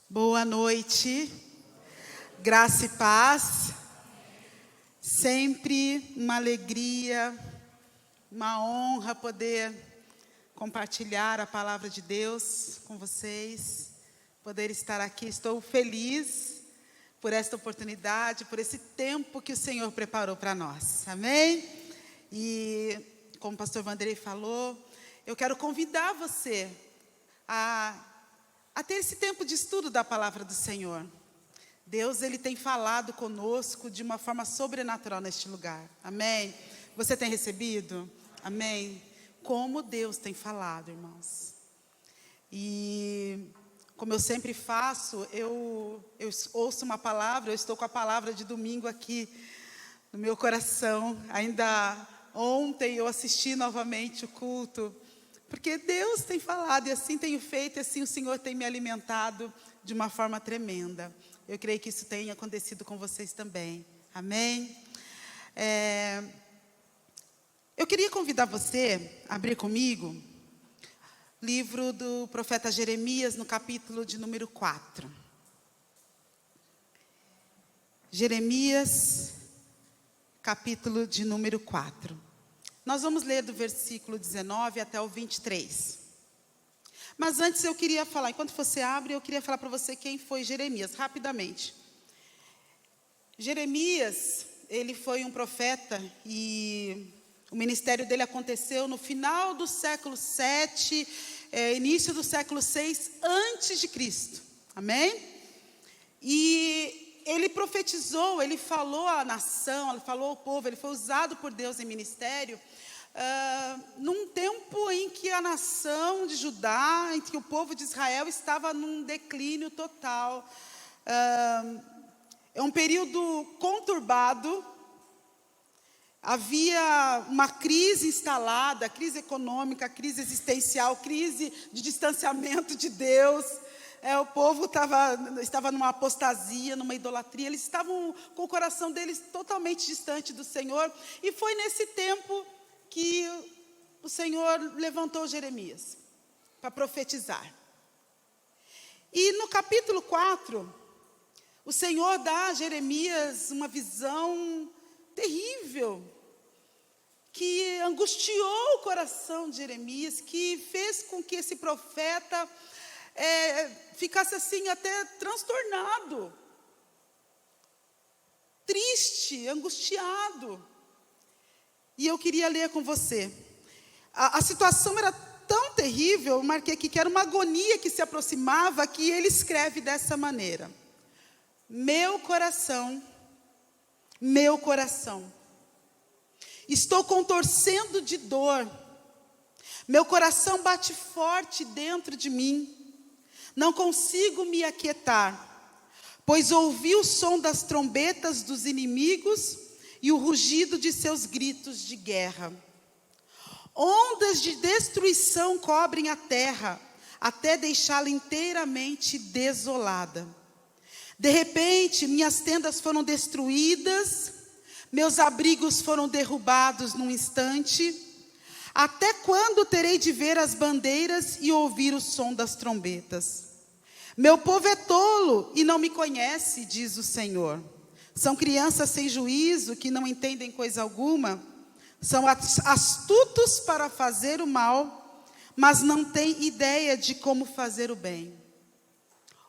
Boa noite, graça e paz. Sempre uma alegria, uma honra poder compartilhar a palavra de Deus com vocês, poder estar aqui. Estou feliz por esta oportunidade, por esse tempo que o Senhor preparou para nós, amém? E como o pastor Vanderlei falou, eu quero convidar você a ter esse tempo de estudo da palavra do Senhor. Deus, Ele tem falado conosco de uma forma sobrenatural neste lugar, amém? Você tem recebido? Amém? Como Deus tem falado, irmãos. E como eu sempre faço, eu ouço uma palavra, eu estou com a palavra de domingo aqui no meu coração. Ainda ontem eu assisti novamente o culto, porque Deus tem falado, e assim tenho feito, e assim o Senhor tem me alimentado de uma forma tremenda. Eu creio que isso tenha acontecido com vocês também, amém? Eu queria convidar você a abrir comigo livro do profeta Jeremias, no capítulo de número 4. Jeremias, capítulo de número 4. Nós vamos ler do versículo 19 até o 23. Mas antes eu queria falar, enquanto você abre, eu queria falar para você quem foi Jeremias, rapidamente. Jeremias, ele foi um profeta e o ministério dele aconteceu no final do século 7, início do século 6, antes de Cristo. Amém? E ele profetizou, ele falou à nação, ele falou ao povo, ele foi usado por Deus em ministério, num tempo em que a nação de Judá, em que o povo de Israel estava num declínio total. É um período conturbado. Havia uma crise instalada, crise econômica, crise existencial, crise de distanciamento de Deus. O povo estava numa apostasia, numa idolatria. Eles estavam com o coração deles totalmente distante do Senhor. E foi nesse tempo que o Senhor levantou Jeremias para profetizar. E no capítulo 4, o Senhor dá a Jeremias uma visão terrível, que angustiou o coração de Jeremias, que fez com que esse profeta ficasse assim até transtornado, triste, angustiado. E eu queria ler com você. A situação era tão terrível, eu marquei aqui que era uma agonia que se aproximava, que ele escreve dessa maneira: meu coração, estou contorcendo de dor, meu coração bate forte dentro de mim, não consigo me aquietar, pois ouvi o som das trombetas dos inimigos e o rugido de seus gritos de guerra. Ondas de destruição cobrem a terra, até deixá-la inteiramente desolada. De repente, minhas tendas foram destruídas, meus abrigos foram derrubados num instante. Até quando terei de ver as bandeiras e ouvir o som das trombetas? Meu povo é tolo e não me conhece, diz o Senhor. São crianças sem juízo, que não entendem coisa alguma. São astutos para fazer o mal, mas não têm ideia de como fazer o bem.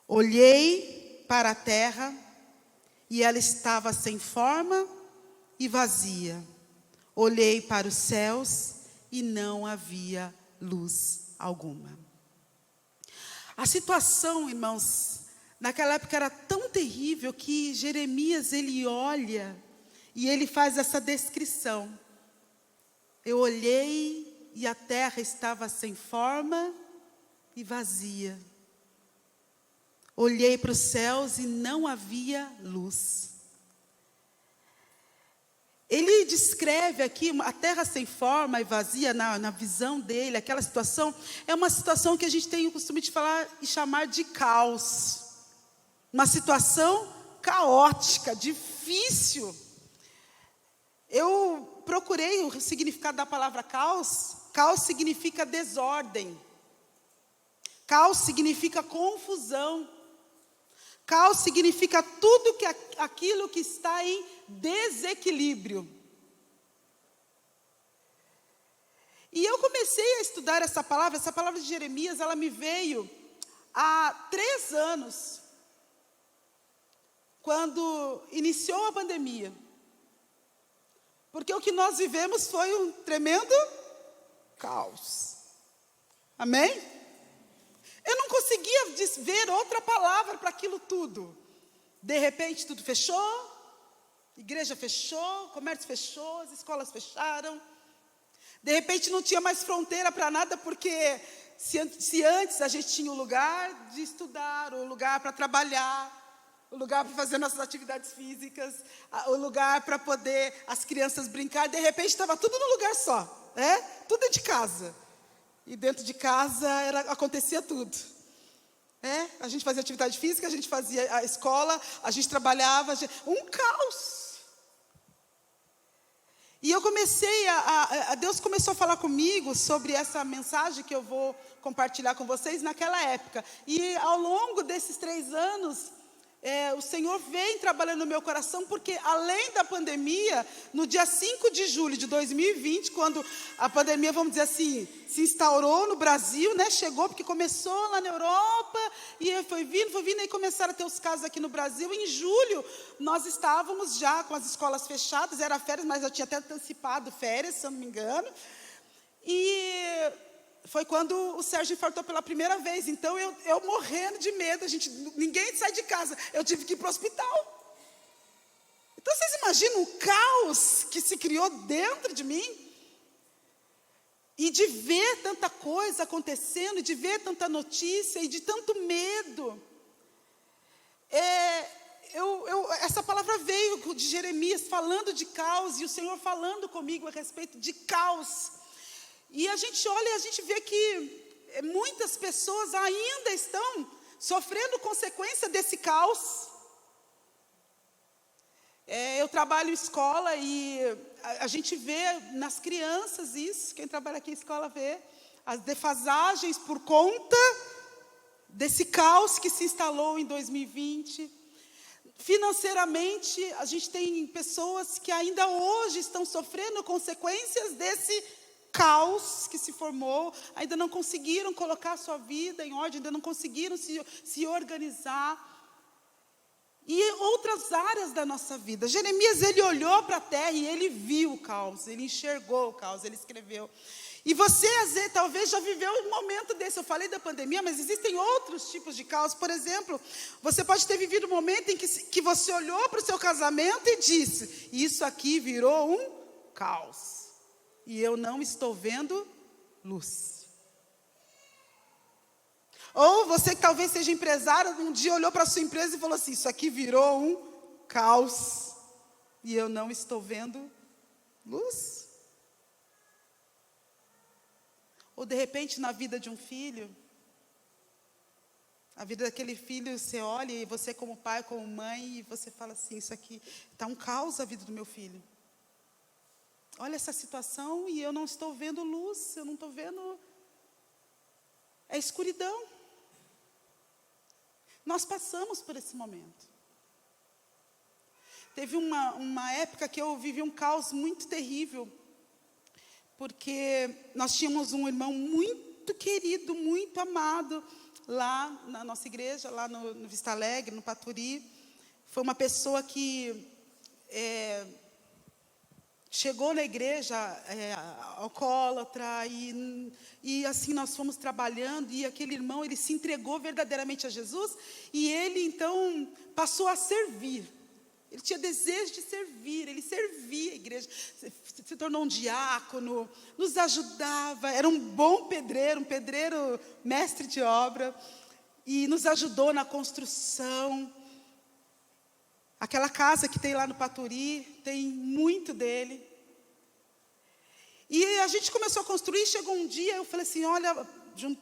Olhei para a terra, e ela estava sem forma e vazia. Olhei para os céus, e não havia luz alguma. A situação, irmãos, naquela época era tão terrível que Jeremias, ele olha e ele faz essa descrição. Eu olhei e a terra estava sem forma e vazia. Olhei para os céus e não havia luz. Ele descreve aqui a terra sem forma e vazia, na visão dele, aquela situação, é uma situação que a gente tem o costume de falar e chamar de caos. Uma situação caótica, difícil. Eu procurei o significado da palavra caos. Caos significa desordem. Caos significa confusão. Caos significa tudo aquilo que está em desequilíbrio. E eu comecei a estudar essa palavra de Jeremias, ela me veio há 3 anos, quando iniciou a pandemia. Porque o que nós vivemos foi um tremendo caos. Amém? Eu não conseguia ver outra palavra para aquilo tudo. De repente tudo fechou, igreja fechou, comércio fechou, as escolas fecharam. De repente não tinha mais fronteira para nada, porque se antes a gente tinha um lugar de estudar, um lugar para trabalhar, o lugar para fazer nossas atividades físicas, o lugar para poder as crianças brincar, de repente estava tudo num lugar só, né? Tudo dentro de casa. E dentro de casa acontecia tudo. A gente fazia atividade física, a gente fazia a escola, a gente trabalhava, um caos. E eu comecei Deus começou a falar comigo sobre essa mensagem que eu vou compartilhar com vocês naquela época. E ao longo desses 3 anos, o Senhor vem trabalhando no meu coração, porque além da pandemia, no dia 5 de julho de 2020, quando a pandemia, vamos dizer assim, se instaurou no Brasil, né? Chegou, porque começou lá na Europa, e foi vindo, e começaram a ter os casos aqui no Brasil. Em julho, nós estávamos já com as escolas fechadas, era férias, mas eu tinha até antecipado férias, se eu não me engano. E foi quando o Sérgio infartou pela primeira vez. Então, eu morrendo de medo, ninguém sai de casa, eu tive que ir para o hospital. Então, vocês imaginam o caos que se criou dentro de mim? E de ver tanta coisa acontecendo, de ver tanta notícia, e de tanto medo. Essa palavra veio de Jeremias, falando de caos, e o Senhor falando comigo a respeito de caos. E a gente olha e a gente vê que muitas pessoas ainda estão sofrendo consequência desse caos. Eu trabalho em escola e a gente vê nas crianças isso. Quem trabalha aqui em escola vê as defasagens por conta desse caos que se instalou em 2020. Financeiramente, a gente tem pessoas que ainda hoje estão sofrendo consequências desse caos que se formou, ainda não conseguiram colocar a sua vida em ordem, ainda não conseguiram se organizar. E outras áreas da nossa vida. Jeremias, ele olhou para a terra e ele viu o caos, ele enxergou o caos, ele escreveu. E você, às vezes, talvez já viveu um momento desse. Eu falei da pandemia, mas existem outros tipos de caos. Por exemplo, você pode ter vivido um momento em que você olhou para o seu casamento e disse: isso aqui virou um caos. E eu não estou vendo luz. Ou você que talvez seja empresário, um dia olhou para a sua empresa e falou assim: isso aqui virou um caos. E eu não estou vendo luz. Ou de repente na vida de um filho, a vida daquele filho, você olha e você como pai, como mãe, e você fala assim: isso aqui está um caos a vida do meu filho. Olha essa situação e eu não estou vendo luz, eu não estou vendo. É escuridão. Nós passamos por esse momento. Teve uma época que eu vivi um caos muito terrível, porque nós tínhamos um irmão muito querido, muito amado, lá na nossa igreja, lá no Vista Alegre, no Paturi. Foi uma pessoa que chegou na igreja alcoólatra, e assim nós fomos trabalhando, e aquele irmão, ele se entregou verdadeiramente a Jesus, e ele então passou a servir. Ele tinha desejo de servir, ele servia a igreja, se tornou um diácono, nos ajudava, era um bom pedreiro, um pedreiro mestre de obra, e nos ajudou na construção. Aquela casa que tem lá no Paturi, tem muito dele. E a gente começou a construir, chegou um dia, eu falei assim, olha,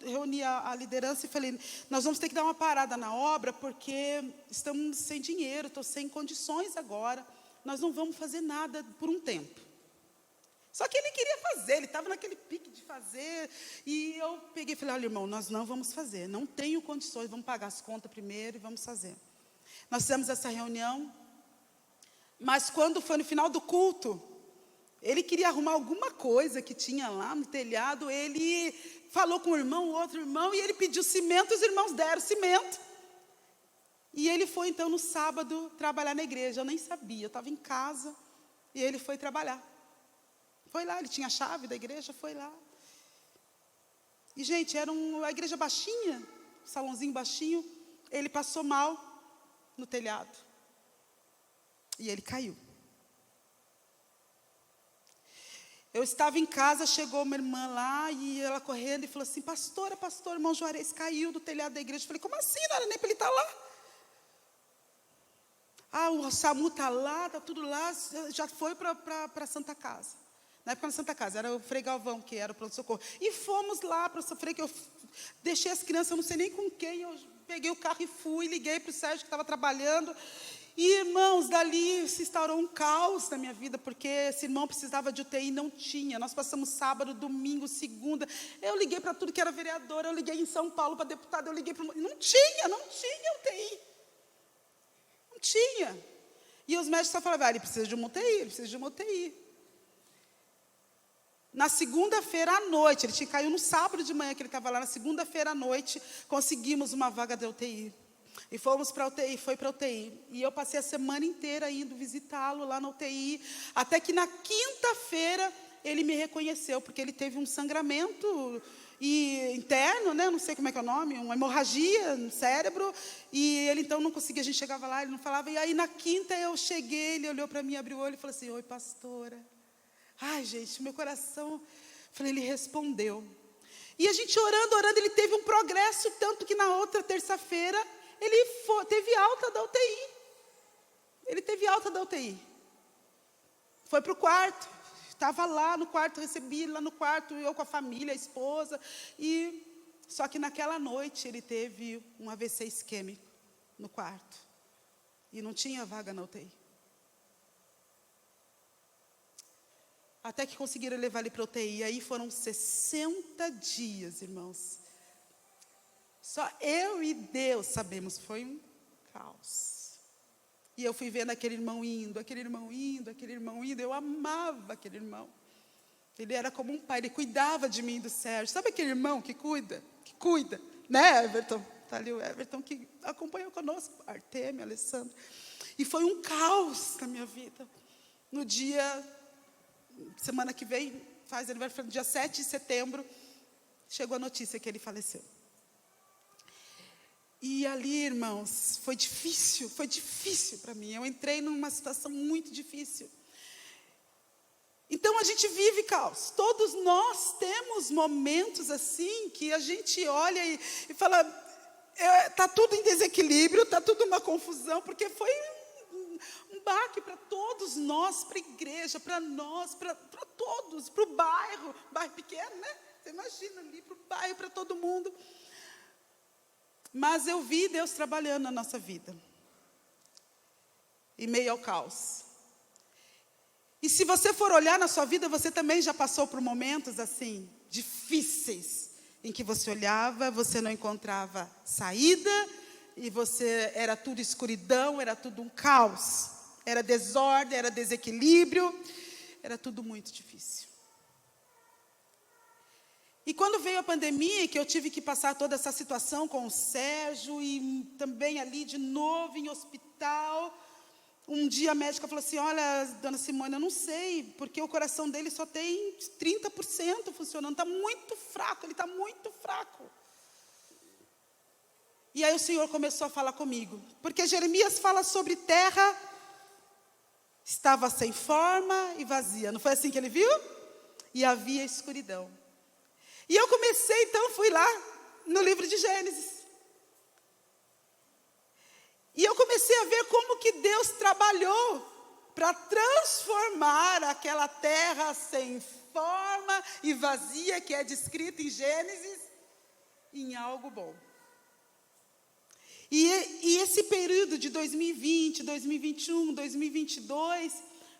reuni a liderança e falei: nós vamos ter que dar uma parada na obra, porque estamos sem dinheiro, estou sem condições agora, nós não vamos fazer nada por um tempo. Só que ele queria fazer, ele estava naquele pique de fazer, e eu peguei e falei: olha, irmão, nós não vamos fazer, não tenho condições, vamos pagar as contas primeiro e vamos fazer. Nós fizemos essa reunião, mas quando foi no final do culto, ele queria arrumar alguma coisa que tinha lá no telhado, ele falou com o outro irmão, e ele pediu cimento, e os irmãos deram cimento. E ele foi então no sábado trabalhar na igreja, eu nem sabia, eu estava em casa, e ele foi trabalhar. Foi lá, ele tinha a chave da igreja, foi lá. E gente, era uma igreja baixinha, um salãozinho baixinho, ele passou mal no telhado. E ele caiu. Eu estava em casa, chegou uma irmã lá, e ela correndo e falou assim: pastor, o irmão Juarez caiu do telhado da igreja. Eu falei: como assim? Não era nem para ele estar lá. O SAMU está lá, está tudo lá, já foi para a Santa Casa. Na época na Santa Casa, era o Frei Galvão que era o pronto-socorro. E fomos lá para o Frei, que eu deixei as crianças, eu não sei nem com quem, eu peguei o carro e fui, liguei para o Sérgio que estava trabalhando. E, irmãos, dali se instaurou um caos na minha vida, porque esse irmão precisava de UTI, não tinha. Nós passamos sábado, domingo, segunda. Eu liguei para tudo que era vereador, eu liguei em São Paulo para deputado, eu liguei para... Não tinha UTI. Não tinha. E os médicos só falavam: ele precisa de uma UTI, Na segunda-feira à noite, ele caiu no sábado de manhã que ele estava lá, na segunda-feira à noite, conseguimos uma vaga da UTI. E fomos para a UTI, foi para a UTI. E eu passei a semana inteira indo visitá-lo lá na UTI, até que na quinta-feira ele me reconheceu, porque ele teve um sangramento interno, né? Não sei como é que é o nome, uma hemorragia no cérebro, e ele então não conseguia, a gente chegava lá, ele não falava, e aí na quinta eu cheguei, ele olhou para mim, abriu o olho e falou assim: oi, pastora. Ai, gente, meu coração, falei, ele respondeu. E a gente orando, ele teve um progresso, tanto que na outra terça-feira, ele teve alta da UTI. Ele teve alta da UTI. Foi para o quarto, estava lá no quarto, recebi lá no quarto, eu com a família, a esposa. Só que naquela noite, ele teve um AVC isquêmico no quarto. E não tinha vaga na UTI. Até que conseguiram levar ele para a UTI. E aí foram 60 dias, irmãos. Só eu e Deus sabemos, foi um caos. E eu fui vendo aquele irmão indo. Eu amava aquele irmão. Ele era como um pai, ele cuidava de mim e do Sérgio. Sabe aquele irmão que cuida? Né, Everton? Está ali o Everton, que acompanhou conosco, Artemio, Alessandro. E foi um caos na minha vida. No dia... Semana que vem, faz aniversário, dia 7 de setembro, chegou a notícia que ele faleceu. E ali, irmãos, foi difícil para mim. Eu entrei numa situação muito difícil. Então, a gente vive caos. Todos nós temos momentos assim, que a gente olha e fala, está tudo em desequilíbrio, está tudo uma confusão, porque foi um baque para todos nós, para a igreja, para nós, para todos, para o bairro pequeno, né? Você imagina ali, para o bairro, para todo mundo. Mas eu vi Deus trabalhando na nossa vida, em meio ao caos. E se você for olhar na sua vida, você também já passou por momentos assim, difíceis, em que você olhava, você não encontrava saída, e era tudo escuridão, era tudo um caos, era desordem, era desequilíbrio, era tudo muito difícil. E quando veio a pandemia, que eu tive que passar toda essa situação com o Sérgio, e também ali de novo em hospital, um dia a médica falou assim: olha, dona Simone, eu não sei, porque o coração dele só tem 30% funcionando, está muito fraco, ele está muito fraco. E aí o Senhor começou a falar comigo, porque Jeremias fala sobre terra, estava sem forma e vazia, não foi assim que ele viu? E havia escuridão. E eu comecei, então, fui lá no livro de Gênesis. E eu comecei a ver como que Deus trabalhou para transformar aquela terra sem forma e vazia, que é descrita em Gênesis, em algo bom. E esse período de 2020, 2021, 2022,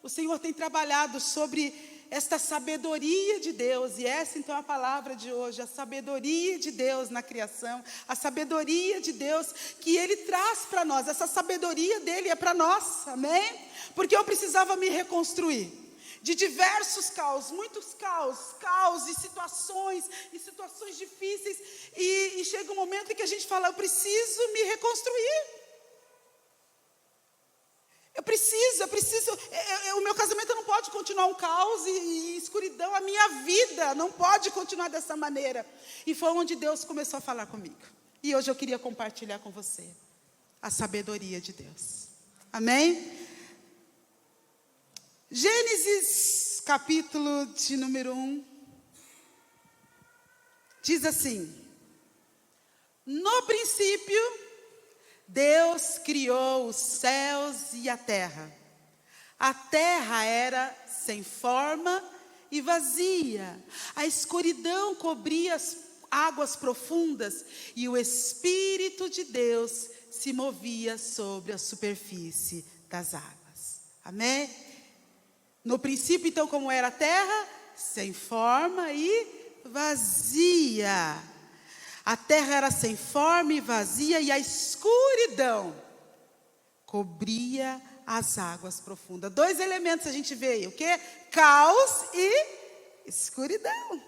o Senhor tem trabalhado sobre esta sabedoria de Deus, e essa então é a palavra de hoje, a sabedoria de Deus na criação, a sabedoria de Deus que Ele traz para nós, essa sabedoria dEle é para nós, amém? Porque eu precisava me reconstruir, de diversos caos, muitos caos e situações difíceis, e chega um momento em que a gente fala, eu preciso me reconstruir. Eu preciso, o meu casamento não pode continuar um caos e escuridão, a minha vida não pode continuar dessa maneira. E foi onde Deus começou a falar comigo. E hoje eu queria compartilhar com você a sabedoria de Deus. Amém? Gênesis, capítulo de número 1, diz assim: no princípio, Deus criou os céus e a terra. A terra era sem forma e vazia. A escuridão cobria as águas profundas e o Espírito de Deus se movia sobre a superfície das águas. Amém? No princípio, então, como era a terra? Sem forma e vazia. A terra era sem forma e vazia, e a escuridão cobria as águas profundas. 2 elementos a gente vê aí, o quê? Caos e escuridão.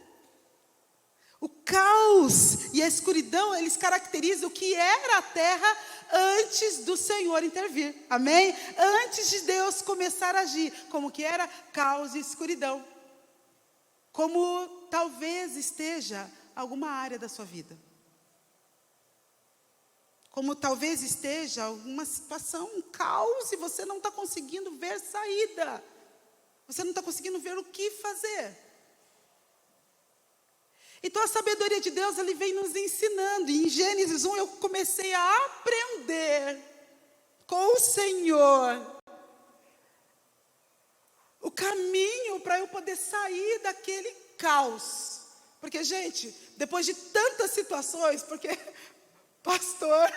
O caos e a escuridão, eles caracterizam o que era a terra antes do Senhor intervir. Amém? Antes de Deus começar a agir, como que era? Caos e escuridão. Como talvez esteja alguma área da sua vida. Como talvez esteja alguma situação, um caos, e você não está conseguindo ver saída. Você não está conseguindo ver o que fazer. Então a sabedoria de Deus, Ele vem nos ensinando. E em Gênesis 1 eu comecei a aprender com o Senhor o caminho para eu poder sair daquele caos. Porque, gente, depois de tantas situações, porque, pastor,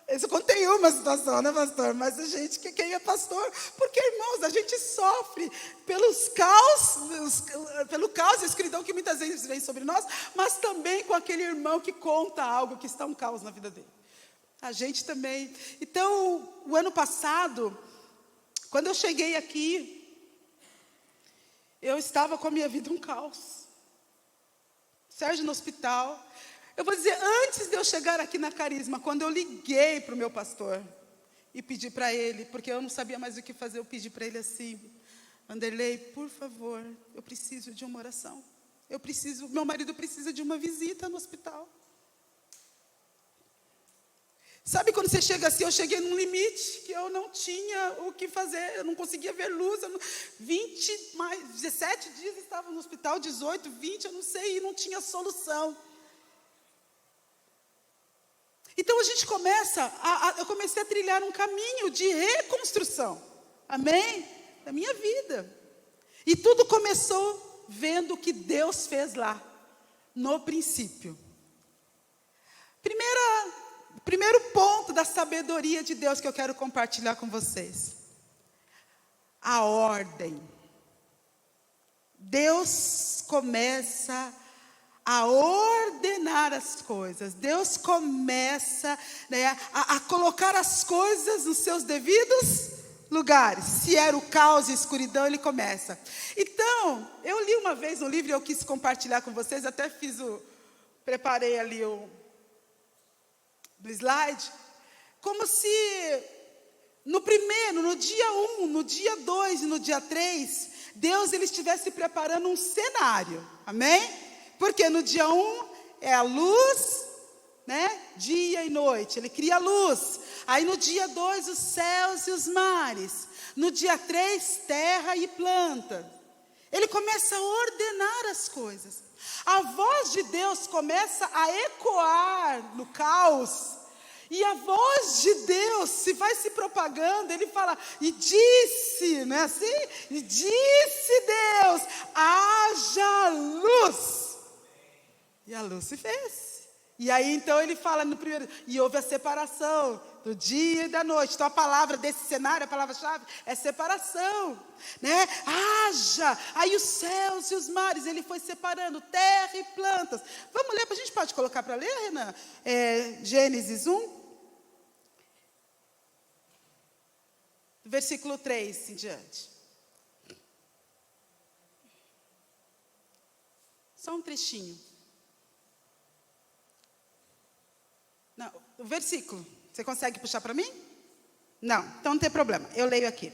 eu contei uma situação, né, pastor? Mas a gente, quem é pastor? Porque, irmãos, a gente sofre pelo caos e escuridão que muitas vezes vem sobre nós, mas também com aquele irmão que conta algo que está um caos na vida dele. A gente também. Então, o ano passado, quando eu cheguei aqui, eu estava com a minha vida um caos. Sérgio no hospital. Eu vou dizer, antes de eu chegar aqui na Carisma, quando eu liguei para o meu pastor e pedi para ele, porque eu não sabia mais o que fazer, eu pedi para ele assim: Vanderlei, por favor, eu preciso de uma oração. Meu marido precisa de uma visita no hospital. Sabe quando você chega assim, eu cheguei num limite que eu não tinha o que fazer, eu não conseguia ver luz, 17 dias estava no hospital, 18, 20, eu não sei, e não tinha solução. Então a gente eu comecei a trilhar um caminho de reconstrução, amém? Da minha vida. E tudo começou vendo o que Deus fez lá, no princípio. Primeiro ponto da sabedoria de Deus que eu quero compartilhar com vocês. A ordem. Deus começa a ordenar as coisas. Deus começa, né, a colocar as coisas nos seus devidos lugares. Se era o caos e a escuridão, Ele começa. Então, eu li uma vez um livro e eu quis compartilhar com vocês, até preparei ali no slide, como se no dia 1, no dia 2 e no dia 3, Deus ele estivesse preparando um cenário, amém? Porque no dia 1 é a luz, né? Dia e noite, Ele cria a luz. Aí no dia 2, os céus e os mares. No dia 3, terra e planta. Ele começa a ordenar as coisas. A voz de Deus começa a ecoar no caos. E a voz de Deus vai se propagando. Ele fala, e disse, não é assim? E disse Deus, haja luz. E a luz se fez. E aí então ele fala no primeiro, e houve a separação do dia e da noite. Então a palavra desse cenário, a palavra-chave é separação, né? Haja, aí os céus e os mares, ele foi separando terra e plantas. Vamos ler, a gente pode colocar para ler, Renan? Gênesis 1, versículo 3 em diante. Só um trechinho. Não, o versículo. Você consegue puxar para mim? Não, então não tem problema. Eu leio aqui.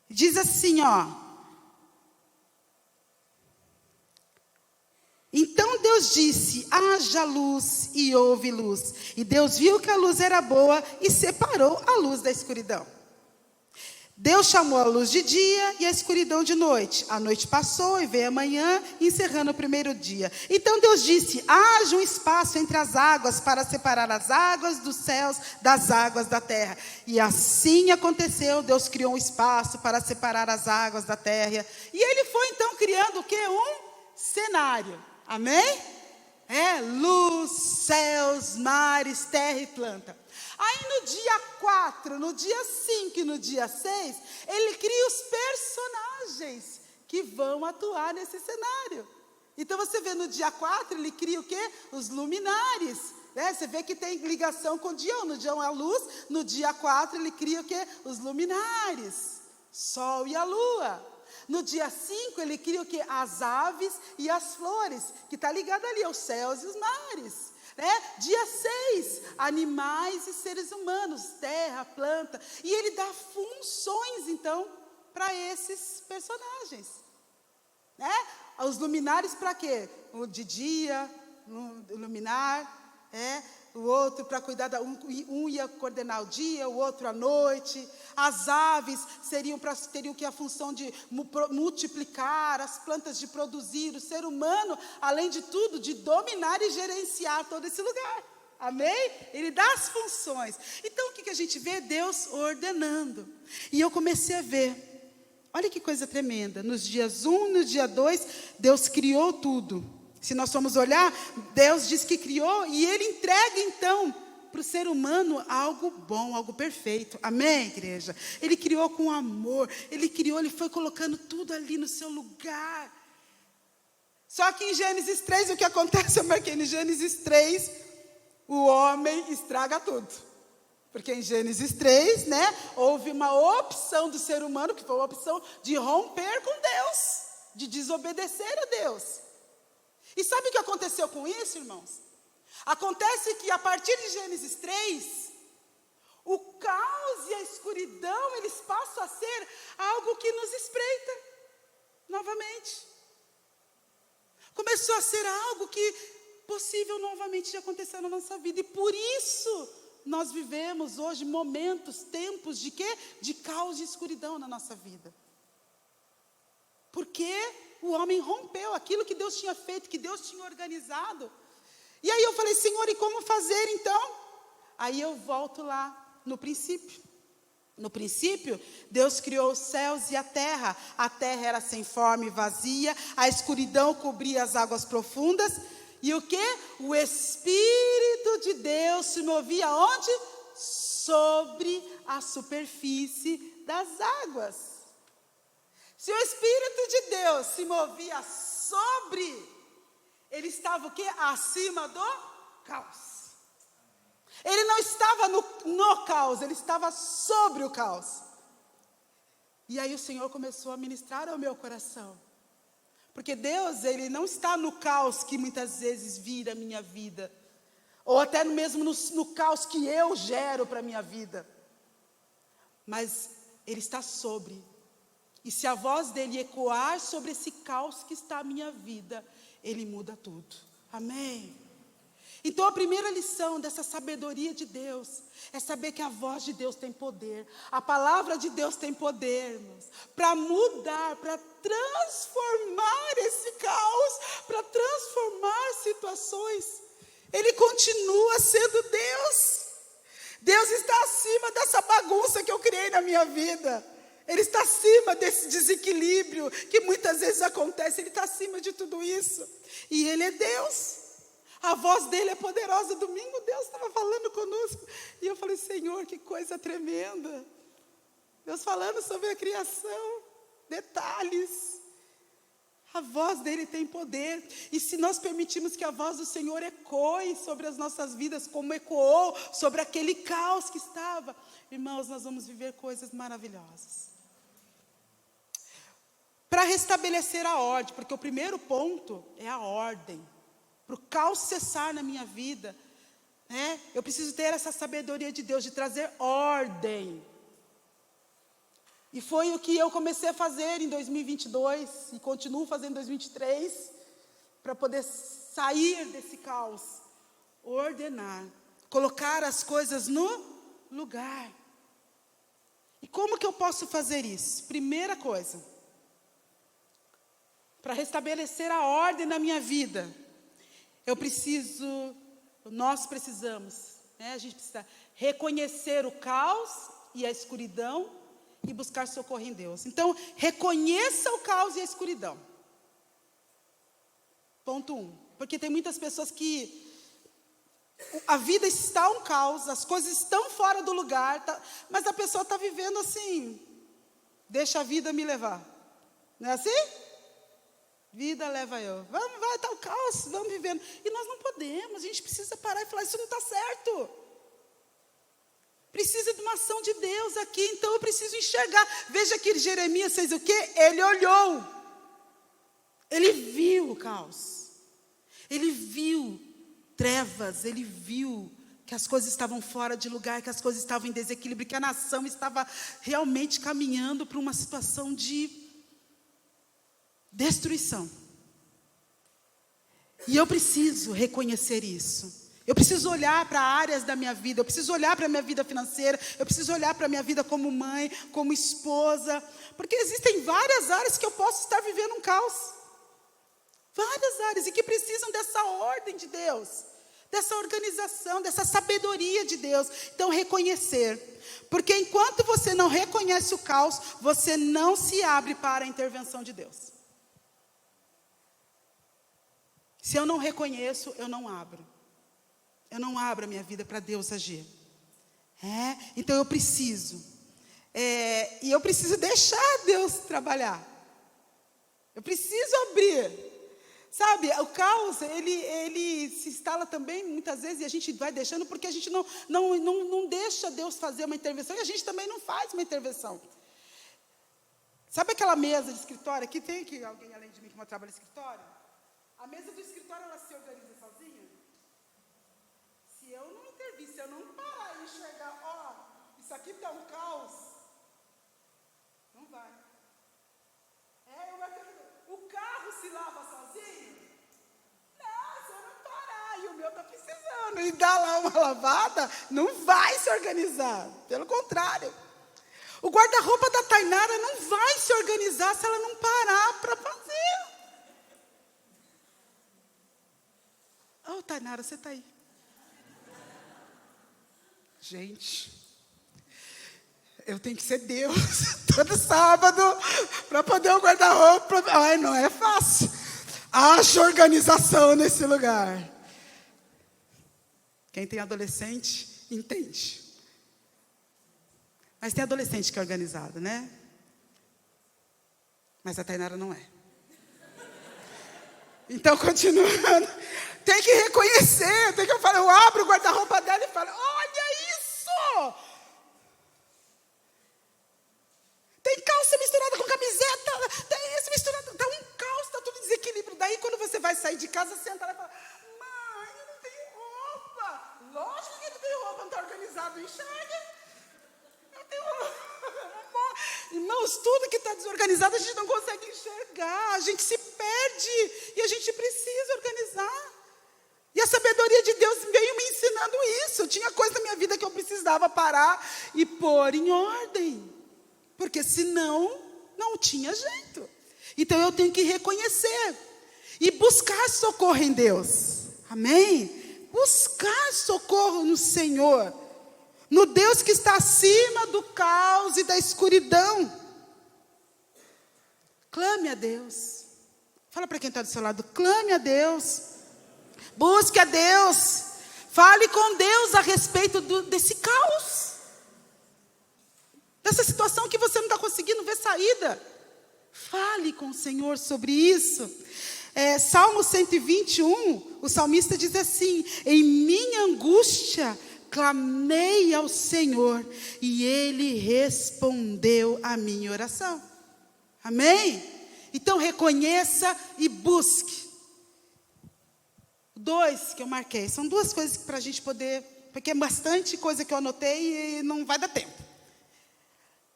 Diz assim, ó. Então Deus disse, haja luz, e houve luz. E Deus viu que a luz era boa e separou a luz da escuridão. Deus chamou a luz de dia e a escuridão de noite. A noite passou e veio a manhã, encerrando o primeiro dia. Então Deus disse, haja um espaço entre as águas para separar as águas dos céus das águas da terra. E assim aconteceu, Deus criou um espaço para separar as águas da terra. E ele foi então criando o quê? Um cenário. Amém? Luz, céus, mares, terra e planta. Aí no dia 4, no dia 5 e no dia 6, ele cria os personagens que vão atuar nesse cenário. Então você vê no dia 4, ele cria o quê? Os luminares. Né? Você vê que tem ligação com o dia 1. No dia 1 é a luz, no dia 4 ele cria o quê? Os luminares. Sol e a lua. No dia 5 ele cria o quê? As aves e as flores, que está ligado ali aos céus e os mares. Dia 6, animais e seres humanos, terra, planta. E ele dá funções, então, para esses personagens. Os luminares para quê? O de dia, o luminar, o outro para cuidar um ia coordenar o dia, o outro a noite. As aves teriam que a função de multiplicar, as plantas de produzir, o ser humano, além de tudo, de dominar e gerenciar todo esse lugar. Amém? Ele dá as funções. Então o que a gente vê? Deus ordenando. E eu comecei a ver, olha que coisa tremenda, nos dias 1, no dia 2, Deus criou tudo. Se nós formos olhar, Deus diz que criou e Ele entrega então para o ser humano algo bom, algo perfeito. Amém, igreja? Ele criou com amor, Ele foi colocando tudo ali no seu lugar. Só que em Gênesis 3, o que acontece? Eu marquei em Gênesis 3, o homem estraga tudo. Porque em Gênesis 3, houve uma opção do ser humano, que foi a opção de romper com Deus, de desobedecer a Deus. E sabe o que aconteceu com isso, irmãos? Acontece que a partir de Gênesis 3, o caos e a escuridão, eles passam a ser algo que nos espreita novamente. Começou a ser algo que possível novamente de acontecer na nossa vida. E por isso nós vivemos hoje momentos, tempos de quê? De caos e escuridão na nossa vida. Porque o homem rompeu aquilo que Deus tinha feito, que Deus tinha organizado. E aí eu falei, Senhor, e como fazer então? Aí eu volto lá no princípio. No princípio, Deus criou os céus e a terra. A terra era sem forma e vazia, a escuridão cobria as águas profundas. E o quê? O Espírito de Deus se movia onde? Sobre a superfície das águas. Se o Espírito de Deus se movia sobre, ele estava o quê? Acima do caos. Ele não estava no caos, ele estava sobre o caos. E aí o Senhor começou a ministrar ao meu coração. Porque Deus, Ele não está no caos que muitas vezes vira a minha vida. Ou até mesmo no caos que eu gero para a minha vida. Mas Ele está sobre. E se a voz dEle ecoar sobre esse caos que está a minha vida, Ele muda tudo. Amém? Então a primeira lição dessa sabedoria de Deus é saber que a voz de Deus tem poder. A palavra de Deus tem poder, irmãos, para mudar, para transformar esse caos, para transformar situações. Ele continua sendo Deus. Deus está acima dessa bagunça que eu criei na minha vida. Ele está acima desse desequilíbrio que muitas vezes acontece. Ele está acima de tudo isso. E Ele é Deus. A voz dele é poderosa. Domingo Deus estava falando conosco. E eu falei, Senhor, que coisa tremenda. Deus falando sobre a criação. Detalhes. A voz dele tem poder. E se nós permitirmos que a voz do Senhor ecoe sobre as nossas vidas, como ecoou sobre aquele caos que estava, irmãos, nós vamos viver coisas maravilhosas. Para restabelecer a ordem, porque o primeiro ponto é a ordem. Para o caos cessar na minha vida, né? Eu preciso ter essa sabedoria de Deus, de trazer ordem. E foi o que eu comecei a fazer em 2022, e continuo fazendo em 2023, para poder sair desse caos. Ordenar, colocar as coisas no lugar. E como que eu posso fazer isso? Primeira coisa, para restabelecer a ordem na minha vida, nós precisamos, né? A gente precisa reconhecer o caos e a escuridão e buscar socorro em Deus. Então, reconheça o caos e a escuridão. Ponto 1. Porque tem muitas pessoas que a vida está um caos, as coisas estão fora do lugar, mas a pessoa está vivendo assim, deixa a vida me levar. Não é assim? Vida leva eu. Vamos, vai, está o caos, vamos vivendo. E nós não podemos, a gente precisa parar e falar, isso não está certo. Precisa de uma ação de Deus aqui, então eu preciso enxergar. Veja que Jeremias fez o quê? Ele olhou. Ele viu o caos. Ele viu trevas, ele viu que as coisas estavam fora de lugar, que as coisas estavam em desequilíbrio, que a nação estava realmente caminhando para uma situação de destruição. E eu preciso reconhecer isso. Eu preciso olhar para áreas da minha vida, eu preciso olhar para a minha vida financeira, eu preciso olhar para a minha vida como mãe, como esposa, porque existem várias áreas que eu posso estar vivendo um caos. Várias áreas, e que precisam dessa ordem de Deus, dessa organização, dessa sabedoria de Deus. Então, reconhecer. Porque enquanto você não reconhece o caos, você não se abre para a intervenção de Deus. Se eu não reconheço, eu não abro. Eu não abro a minha vida para Deus agir. Então eu preciso. E eu preciso deixar Deus trabalhar. Eu preciso abrir. Sabe, o caos, ele se instala também, muitas vezes, e a gente vai deixando, porque a gente não deixa Deus fazer uma intervenção, e a gente também não faz uma intervenção. Sabe aquela mesa de escritório? Aqui tem alguém além de mim que trabalha no escritório? A mesa do escritório, ela se organiza sozinha? Se eu não intervir, se eu não parar e enxergar, isso aqui está um caos, não vai. O carro se lava sozinho? Não, se eu não parar, e o meu está precisando, e dá lá uma lavada, não vai se organizar, pelo contrário. O guarda-roupa da Tainara não vai se organizar se ela não parar para fazer. Oh, Tainara, você está aí. Gente, eu tenho que ser Deus todo sábado para poder o guarda-roupa. Ai, não é fácil. Haja organização nesse lugar. Quem tem adolescente, entende. Mas tem adolescente que é organizado, né? Mas a Tainara não é. Então, continuando, tem que reconhecer, eu abro o guarda-roupa dela e falo, olha isso! Tem calça misturada com camiseta, tem isso misturado, está um caos, está tudo desequilíbrio. Daí, quando você vai sair de casa, senta lá e fala, mãe, eu não tenho roupa. Lógico que não tem roupa, não está organizado, enxerga. Eu tenho roupa. Irmãos, tudo que está desorganizado, a gente não consegue enxergar, a gente se perde, e a gente precisa organizar. E a sabedoria de Deus veio me ensinando isso. Tinha coisa na minha vida que eu precisava parar e pôr em ordem. Porque senão, não tinha jeito. Então eu tenho que reconhecer. E buscar socorro em Deus. Amém? Buscar socorro no Senhor. No Deus que está acima do caos e da escuridão. Clame a Deus. Fala para quem está do seu lado, clame a Deus. Busque a Deus. Fale com Deus a respeito desse caos. Dessa situação que você não está conseguindo ver saída. Fale com o Senhor sobre isso. Salmo 121, o salmista diz assim: em minha angústia clamei ao Senhor e Ele respondeu a minha oração. Amém? Então reconheça e busque. 2 que eu marquei, são 2 coisas para a gente poder, porque é bastante coisa que eu anotei e não vai dar tempo.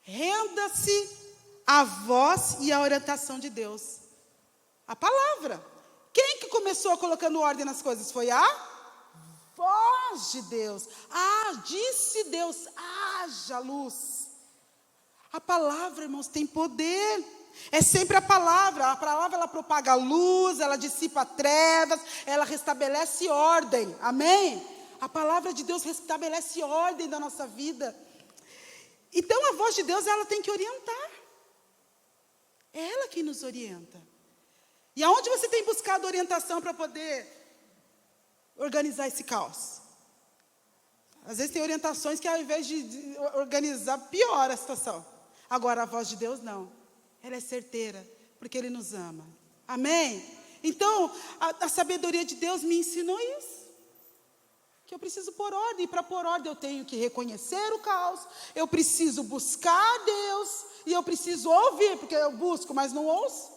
Renda-se à voz e à orientação de Deus. A palavra. Quem que começou colocando ordem nas coisas? Foi a voz de Deus. Disse Deus, haja luz. A palavra, irmãos, tem poder. É sempre a palavra ela propaga a luz, ela dissipa trevas, ela restabelece ordem, amém? A palavra de Deus restabelece ordem da nossa vida. Então a voz de Deus, ela tem que orientar, é ela que nos orienta. E aonde você tem buscado orientação para poder organizar esse caos? Às vezes tem orientações que ao invés de organizar, piora a situação. Agora a voz de Deus não. Ela é certeira, porque Ele nos ama. Amém? Então, a sabedoria de Deus me ensinou isso. Que eu preciso pôr ordem. E para pôr ordem eu tenho que reconhecer o caos. Eu preciso buscar Deus. E eu preciso ouvir, porque eu busco, mas não ouço.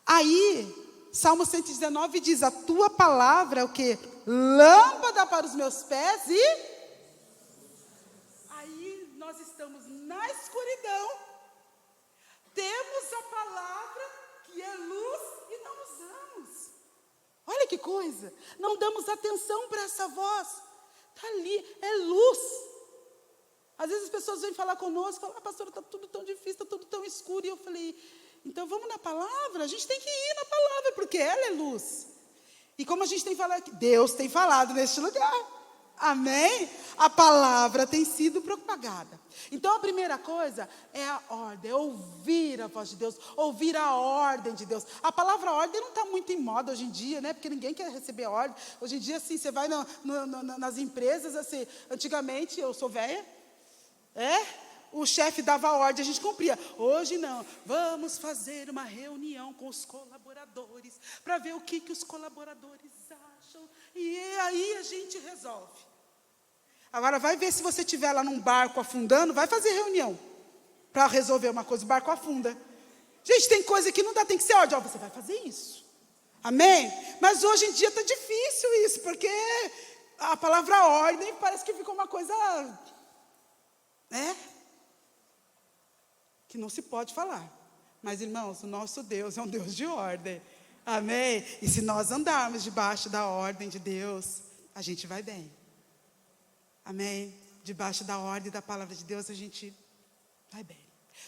Aí, Salmo 119 diz: a tua palavra é o quê? Lâmpada para os meus pés e... Aí nós estamos na escuridão. Temos a palavra que é luz e não usamos. Olha que coisa. Não damos atenção para essa voz. Está ali, é luz. Às vezes as pessoas vêm falar conosco, falam: pastora, está tudo tão difícil, está tudo tão escuro. E eu falei: então vamos na palavra? A gente tem que ir na palavra, porque ela é luz. E como a gente tem falado, Deus tem falado neste lugar. Amém? A palavra tem sido propagada. Então a primeira coisa é a ordem, é ouvir a voz de Deus, ouvir a ordem de Deus. A palavra ordem não está muito em moda hoje em dia, né? Porque ninguém quer receber ordem. Hoje em dia, assim, você vai nas empresas, assim, antigamente, eu sou velha, o chefe dava ordem, a gente cumpria. Hoje não, vamos fazer uma reunião com os colaboradores, para ver o que os colaboradores acham, e aí a gente resolve. Agora vai ver se você estiver lá num barco afundando, vai fazer reunião, para resolver uma coisa, o barco afunda. Gente, tem coisa que não dá, tem que ser ordem, você vai fazer isso. Amém? Mas hoje em dia está difícil isso, porque a palavra ordem parece que ficou uma coisa... que não se pode falar. Mas, irmãos, o nosso Deus é um Deus de ordem. Amém? E se nós andarmos debaixo da ordem de Deus, a gente vai bem. Amém? Debaixo da ordem da palavra de Deus, a gente vai bem.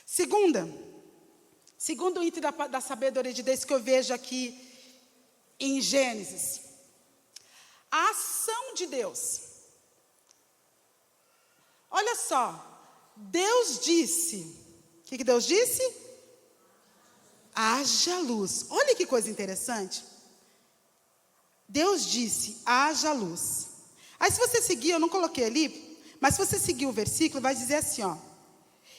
Segundo item da sabedoria de Deus que eu vejo aqui em Gênesis. A ação de Deus. Olha só. Deus disse... O que Deus disse? Haja luz. Olha que coisa interessante. Deus disse, haja luz. Aí se você seguir, eu não coloquei ali, mas se você seguir o versículo, vai dizer assim, ó.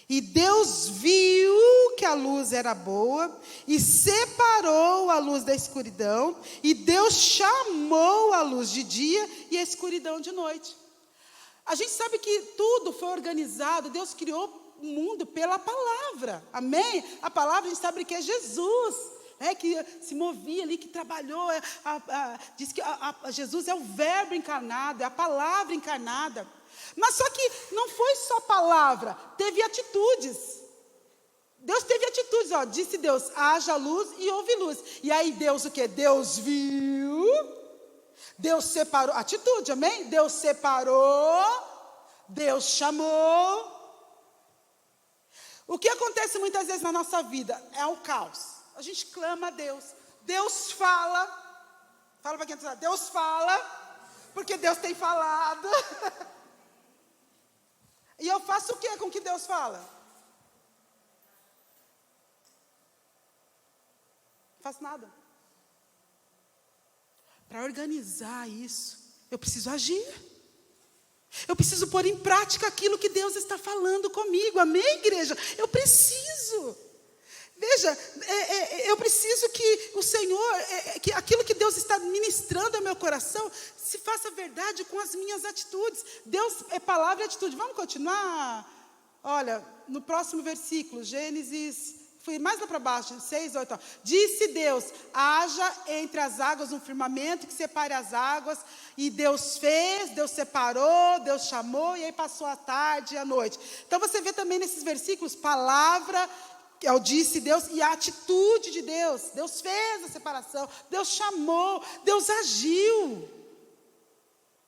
E Deus viu que a luz era boa, e separou a luz da escuridão, e Deus chamou a luz de dia e a escuridão de noite. A gente sabe que tudo foi organizado, Deus criou o mundo pela palavra, amém? A palavra a gente sabe que é Jesus, que se movia ali, que trabalhou, diz que Jesus é o verbo encarnado, é a palavra encarnada. Mas só que não foi só palavra, teve atitudes. Deus teve atitudes, ó, disse Deus, haja luz e houve luz. E aí Deus o quê? Deus viu, Deus separou, atitude, amém? Deus separou, Deus chamou. O que acontece muitas vezes na nossa vida é o caos. A gente clama a Deus. Deus fala. Fala para quem está. Deus fala. Porque Deus tem falado. E eu faço o que com o que Deus fala? Não faço nada. para organizar isso, eu preciso agir. Eu preciso pôr em prática aquilo que Deus está falando comigo. Amém, igreja? Eu preciso. Veja, eu preciso que o Senhor, que aquilo que Deus está ministrando ao meu coração, se faça verdade com as minhas atitudes. Deus é palavra e atitude. Vamos continuar? Olha, no próximo versículo, Gênesis, fui mais lá para baixo, 6, 8. Ó. Disse Deus, haja entre as águas um firmamento que separe as águas. E Deus fez, Deus separou, Deus chamou, e aí passou a tarde e a noite. Então você vê também nesses versículos, palavra, que é o disse Deus, e a atitude de Deus. Deus fez a separação, Deus chamou, Deus agiu.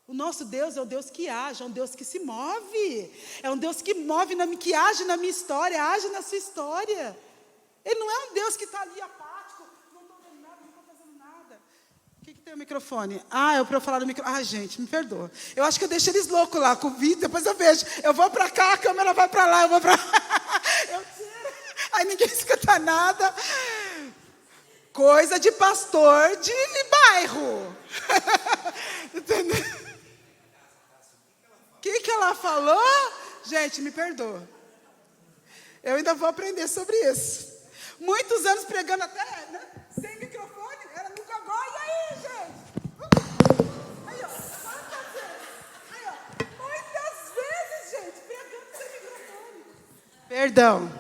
O nosso Deus é um Deus que age, é um Deus que se move. É um Deus que move, que age na minha história, age na sua história. Ele não é um Deus que está ali apático, não estou vendo nada, não estou fazendo nada. O que tem o microfone? É para eu falar no microfone. Gente, me perdoa. Eu acho que eu deixo eles loucos lá com o vídeo, depois eu vejo. Eu vou para cá, a câmera vai para lá, eu vou para eu tiro. Aí ninguém escuta nada. Coisa de pastor de bairro. Entendeu? O que ela falou? Gente, me perdoa. Eu ainda vou aprender sobre isso. Muitos anos pregando até, né, sem microfone, era no gogó. E aí, gente? Aí, ó. Quantas vezes? Aí, ó. Muitas vezes, gente, pregando sem microfone. Perdão.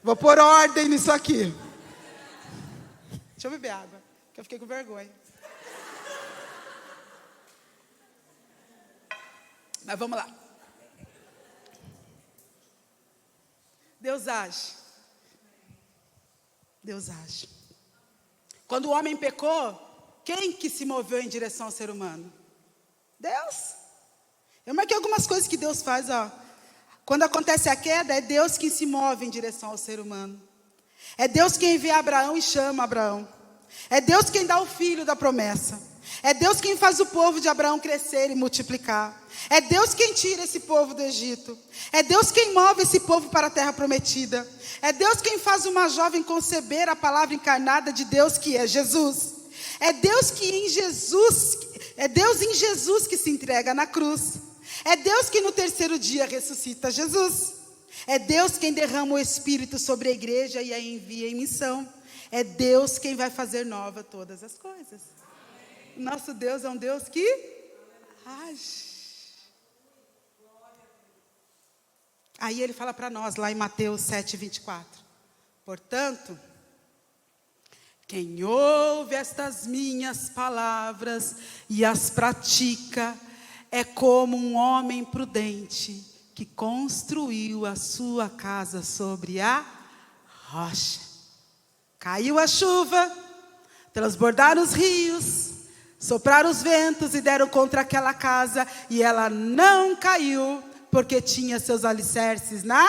Vou pôr ordem nisso aqui. Deixa eu beber água, que eu fiquei com vergonha. Mas vamos lá. Deus age. Deus age. Quando o homem pecou, quem que se moveu em direção ao ser humano? Deus. Eu marquei algumas coisas que Deus faz, ó. Quando acontece a queda, é Deus quem se move em direção ao ser humano. É Deus quem envia Abraão e chama Abraão. É Deus quem dá o filho da promessa. É Deus quem faz o povo de Abraão crescer e multiplicar. É Deus quem tira esse povo do Egito. É Deus quem move esse povo para a terra prometida. É Deus quem faz uma jovem conceber a palavra encarnada de Deus, que é Jesus. É Deus em Jesus que se entrega na cruz. É Deus que no terceiro dia ressuscita Jesus. É Deus quem derrama o Espírito sobre a igreja e a envia em missão. É Deus quem vai fazer nova todas as coisas. Nosso Deus é um Deus que age. Aí ele fala para nós, lá em Mateus 7:24. Portanto, quem ouve estas minhas palavras e as pratica, é como um homem prudente que construiu a sua casa sobre a rocha. Caiu a chuva, transbordaram os rios, sopraram os ventos e deram contra aquela casa, e ela não caiu, porque tinha seus alicerces na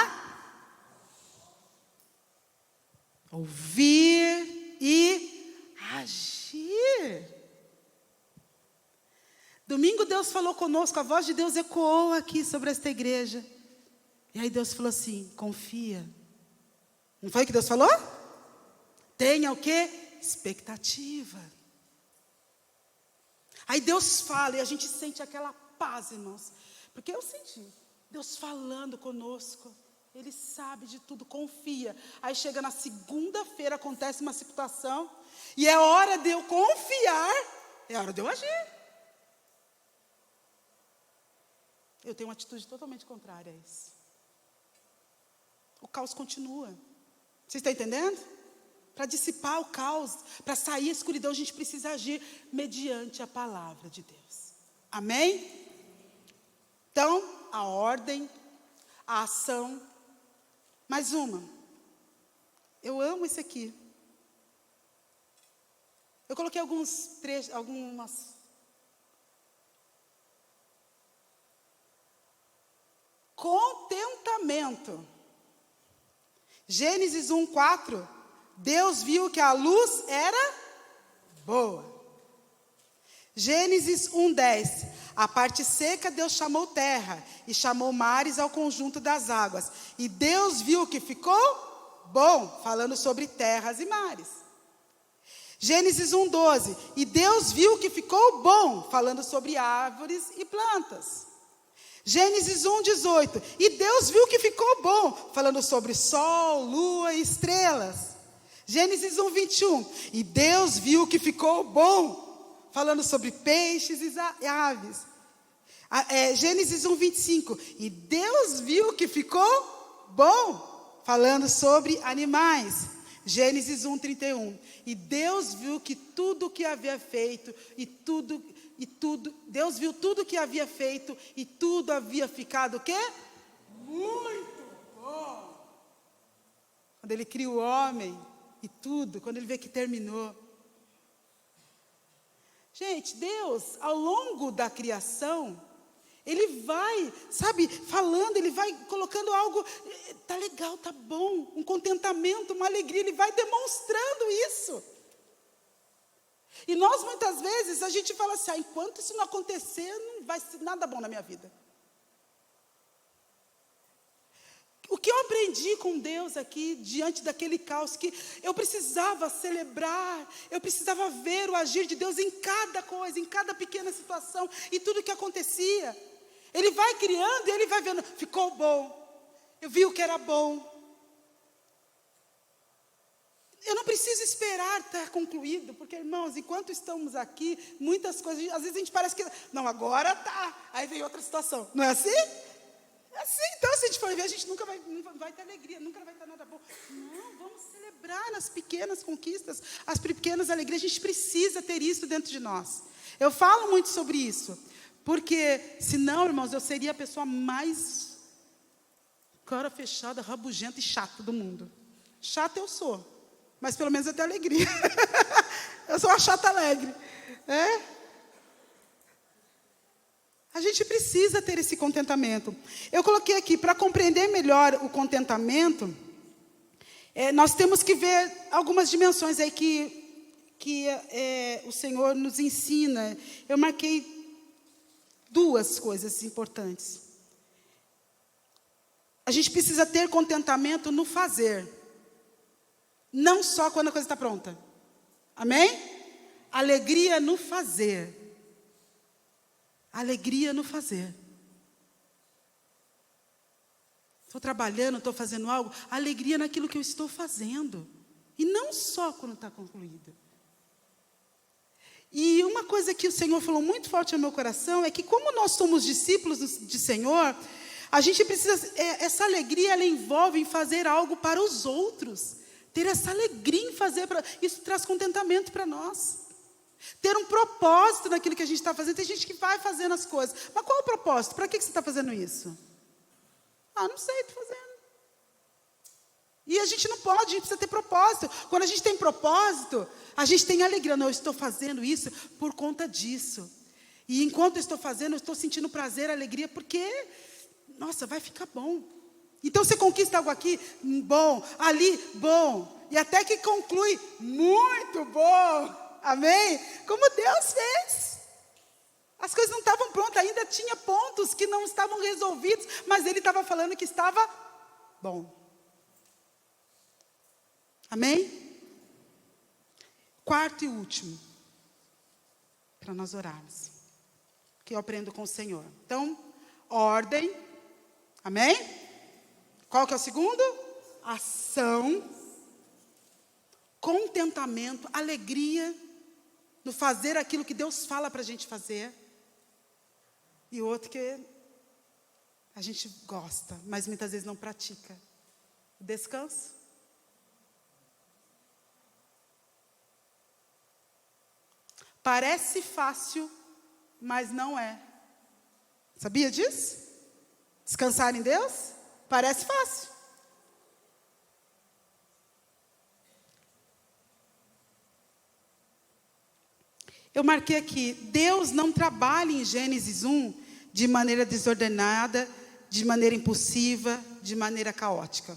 ouvir e agir. Domingo Deus falou conosco, a voz de Deus ecoou aqui sobre esta igreja. E aí Deus falou assim, confia. Não foi o que Deus falou? Tenha o quê? Expectativa. Aí Deus fala e a gente sente aquela paz, irmãos. Porque eu senti Deus falando conosco. Ele sabe de tudo, confia. Aí chega na segunda-feira, acontece uma situação. E é hora de eu confiar, é hora de eu agir. Eu tenho uma atitude totalmente contrária a isso. O caos continua. Vocês estão entendendo? Para dissipar o caos, para sair a escuridão, a gente precisa agir mediante a palavra de Deus. Amém? Então, a ordem, a ação. Mais uma. Eu amo esse aqui. Eu coloquei algumas. Contentamento. Gênesis 1:4. Deus viu que a luz era boa. Gênesis 1:10. A parte seca Deus chamou terra, e chamou mares ao conjunto das águas. E Deus viu que ficou bom, falando sobre terras e mares. Gênesis 1:12. E Deus viu que ficou bom, falando sobre árvores e plantas. Gênesis 1:18. E Deus viu que ficou bom, falando sobre sol, lua e estrelas. Gênesis 1:21. E Deus viu que ficou bom, falando sobre peixes e aves. Gênesis 1:25. E Deus viu que ficou bom, falando sobre animais. Gênesis 1:31. E Deus viu que tudo o que havia feito Deus viu tudo o que havia feito e tudo havia ficado o quê? Muito bom. Quando ele cria o homem e tudo, quando ele vê que terminou. Gente, Deus, ao longo da criação, Ele vai, falando, Ele vai colocando algo, tá legal, tá bom, um contentamento, uma alegria, Ele vai demonstrando isso. E nós, muitas vezes, a gente fala assim, enquanto isso não acontecer, não vai ser nada bom na minha vida. O que eu aprendi com Deus aqui, diante daquele caos, que eu precisava celebrar, eu precisava ver o agir de Deus em cada coisa, em cada pequena situação, e tudo que acontecia. Ele vai criando e ele vai vendo, ficou bom, eu vi o que era bom. Eu não preciso esperar estar concluído, porque, irmãos, enquanto estamos aqui, muitas coisas, às vezes a gente parece que, não, agora tá, aí vem outra situação, não é assim? É assim, então se a gente for ver, a gente nunca vai ter alegria, nunca vai ter nada bom. Não, vamos celebrar as pequenas conquistas, as pequenas alegrias, a gente precisa ter isso dentro de nós. Eu falo muito sobre isso, porque senão, irmãos, eu seria a pessoa mais cara fechada, rabugenta e chata do mundo. Chata eu sou, mas pelo menos eu tenho alegria. Eu sou uma chata alegre. A gente precisa ter esse contentamento. Eu coloquei aqui, para compreender melhor o contentamento, nós temos que ver algumas dimensões aí que o Senhor nos ensina. Eu marquei duas coisas importantes. A gente precisa ter contentamento no fazer, não só quando a coisa está pronta. Amém? Alegria no fazer. Alegria no fazer. Estou trabalhando, estou fazendo algo, alegria naquilo que eu estou fazendo. E não só quando está concluído. E uma coisa que o Senhor falou muito forte no meu coração é que, como nós somos discípulos de Senhor, a gente precisa, essa alegria, ela envolve em fazer algo para os outros. Ter essa alegria em fazer, isso traz contentamento para nós. Ter um propósito naquilo que a gente está fazendo. Tem gente que vai fazendo as coisas. Mas qual é o propósito? Para que você está fazendo isso? Não sei, estou fazendo. E a gente não pode, a gente precisa ter propósito. Quando a gente tem propósito, a gente tem alegria. Não, eu estou fazendo isso por conta disso. E enquanto eu estou fazendo, eu estou sentindo prazer, alegria, porque, nossa, vai ficar bom. Então você conquista algo aqui, bom, ali, bom. E até que conclui, muito bom. Amém? Como Deus fez. As coisas não estavam prontas, ainda tinha pontos que não estavam resolvidos, mas Ele estava falando que estava bom. Amém? Quarto e último, para nós orarmos, que eu aprendo com o Senhor. Então, ordem. Amém? Qual que é o segundo? Ação, contentamento, alegria no fazer aquilo que Deus fala para a gente fazer. E outro que a gente gosta, mas muitas vezes não pratica. Descanso. Parece fácil, mas não é. Sabia disso? Descansar em Deus? Parece fácil. Eu marquei aqui, Deus não trabalha em Gênesis 1 de maneira desordenada, de maneira impulsiva, de maneira caótica.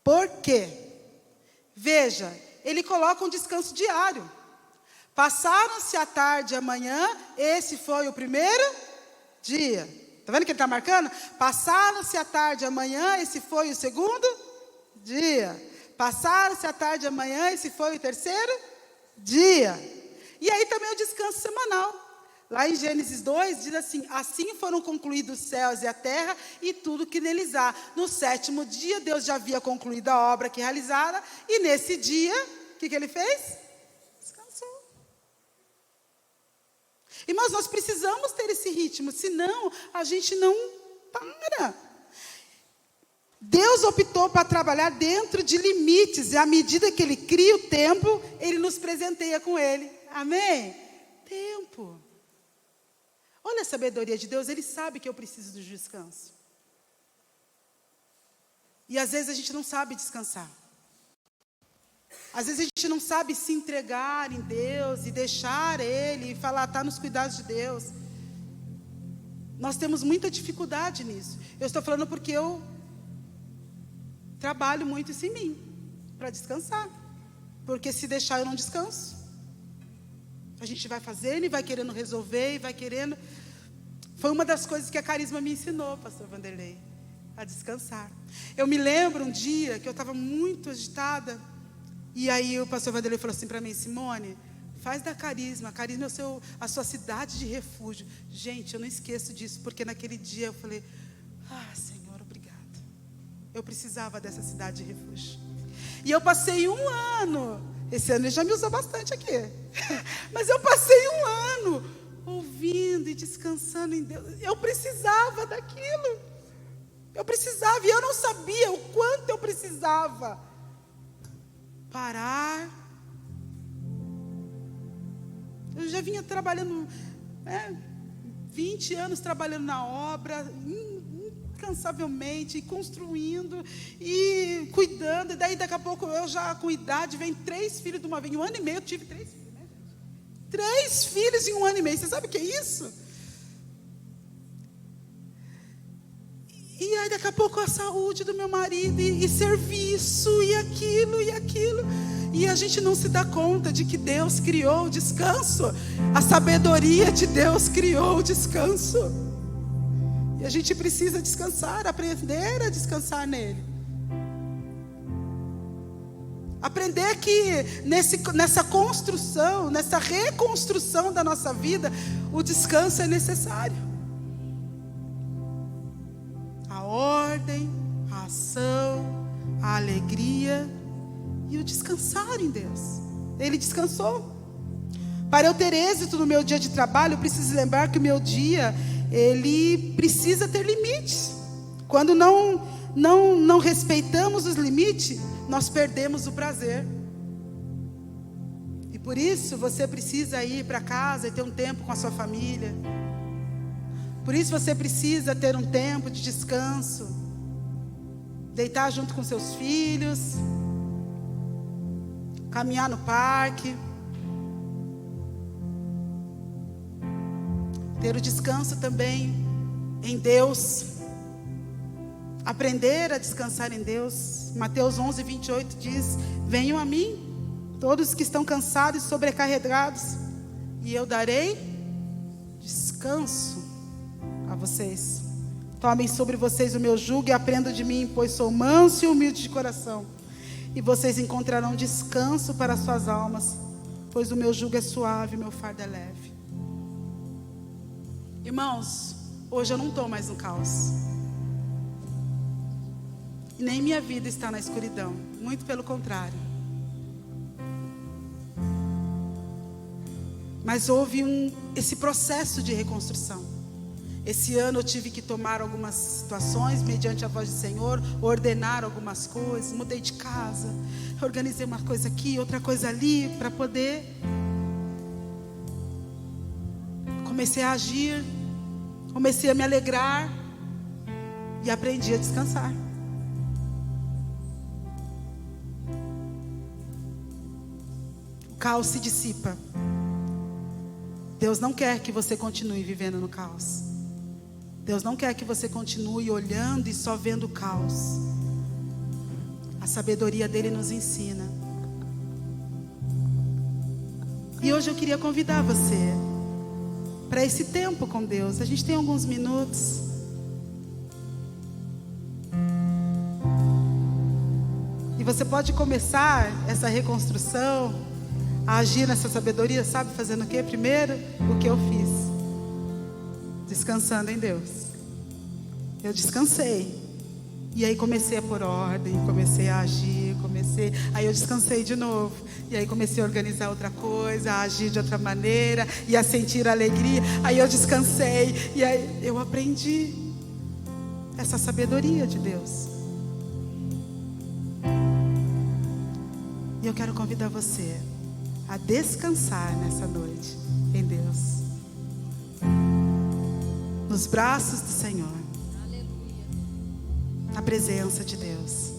Por quê? Veja, Ele coloca um descanso diário. Passaram-se a tarde e a manhã, esse foi o primeiro dia. Está vendo que ele está marcando? Passaram-se a tarde e a manhã, esse foi o segundo dia. Passaram-se a tarde e a manhã, esse foi o terceiro dia. E aí também o descanso semanal. Lá em Gênesis 2 diz assim: assim foram concluídos os céus e a terra e tudo que neles há. No 7º dia Deus já havia concluído a obra que realizara, e nesse dia, o que ele fez? Descansou. Irmãos, nós precisamos ter esse ritmo, senão a gente não para. Deus optou para trabalhar dentro de limites, e à medida que Ele cria o tempo, Ele nos presenteia com Ele. Amém? Tempo. Olha a sabedoria de Deus, Ele sabe que eu preciso do descanso. E às vezes a gente não sabe descansar. Às vezes a gente não sabe se entregar em Deus e deixar Ele e falar, está nos cuidados de Deus. Nós temos muita dificuldade nisso. Eu estou falando porque eu trabalho muito isso em mim, para descansar. Porque se deixar eu não descanso. A gente vai fazendo e vai querendo resolver e vai querendo. Foi uma das coisas que a Carisma me ensinou, pastor Vanderlei, a descansar. Eu me lembro um dia que eu estava muito agitada, e aí o pastor Vanderlei falou assim para mim: Simone, faz da Carisma, a Carisma é a sua cidade de refúgio. Gente, eu não esqueço disso, porque naquele dia eu falei, Senhor, obrigado. Eu precisava dessa cidade de refúgio. E eu passei um ano, esse ano ele já me usou bastante aqui, mas eu passei um ano ouvindo e descansando em Deus. Eu precisava daquilo. Eu precisava, e eu não sabia o quanto eu precisava parar. Eu já vinha trabalhando 20 anos trabalhando na obra, incansavelmente, construindo e cuidando. E daí daqui a pouco eu já com idade, vem 3 filhos de uma vez. Em 1 ano e meio eu tive 3 filhos, né, gente? 3 filhos em 1 ano e meio. Você sabe o que é isso? E aí daqui a pouco a saúde do meu marido e serviço e aquilo e aquilo. E a gente não se dá conta de que Deus criou o descanso. A sabedoria de Deus criou o descanso. E a gente precisa descansar, aprender a descansar nele. Aprender que nessa construção, nessa reconstrução da nossa vida, o descanso é necessário. A ordem, a ação, a alegria e o descansar em Deus. Ele descansou. Para eu ter êxito no meu dia de trabalho, eu preciso lembrar que o meu dia, ele precisa ter limites. Quando não respeitamos os limites, nós perdemos o prazer. E por isso você precisa ir para casa e ter um tempo com a sua família. Por isso você precisa ter um tempo de descanso, deitar junto com seus filhos, caminhar no parque, ter o descanso também em Deus, aprender a descansar em Deus. Mateus 11, 28 diz: venham a mim, todos que estão cansados e sobrecarregados, e eu darei descanso a vocês. Tomem sobre vocês o meu jugo e aprendam de mim, pois sou manso e humilde de coração, e vocês encontrarão descanso para as suas almas, pois o meu jugo é suave e o meu fardo é leve. Irmãos, hoje eu não estou mais no caos, e nem minha vida está na escuridão, muito pelo contrário. Mas houve esse processo de reconstrução. Esse ano eu tive que tomar algumas situações, mediante a voz do Senhor, ordenar algumas coisas, mudei de casa, organizei uma coisa aqui, outra coisa ali, para poder. Comecei a agir, comecei a me alegrar e aprendi a descansar. O caos se dissipa. Deus não quer que você continue vivendo no caos. Deus não quer que você continue olhando e só vendo o caos. A sabedoria dele nos ensina. E hoje eu queria convidar você para esse tempo com Deus. A gente tem alguns minutos. E você pode começar essa reconstrução a agir nessa sabedoria, sabe fazendo o quê? Primeiro, o que eu fiz? Descansando em Deus. Eu descansei. E aí comecei a pôr ordem, comecei a agir, aí eu descansei de novo. E aí comecei a organizar outra coisa, a agir de outra maneira, e a sentir alegria. Aí eu descansei, e aí eu aprendi essa sabedoria de Deus. E eu quero convidar você a descansar nessa noite em Deus, nos braços do Senhor, na presença de Deus.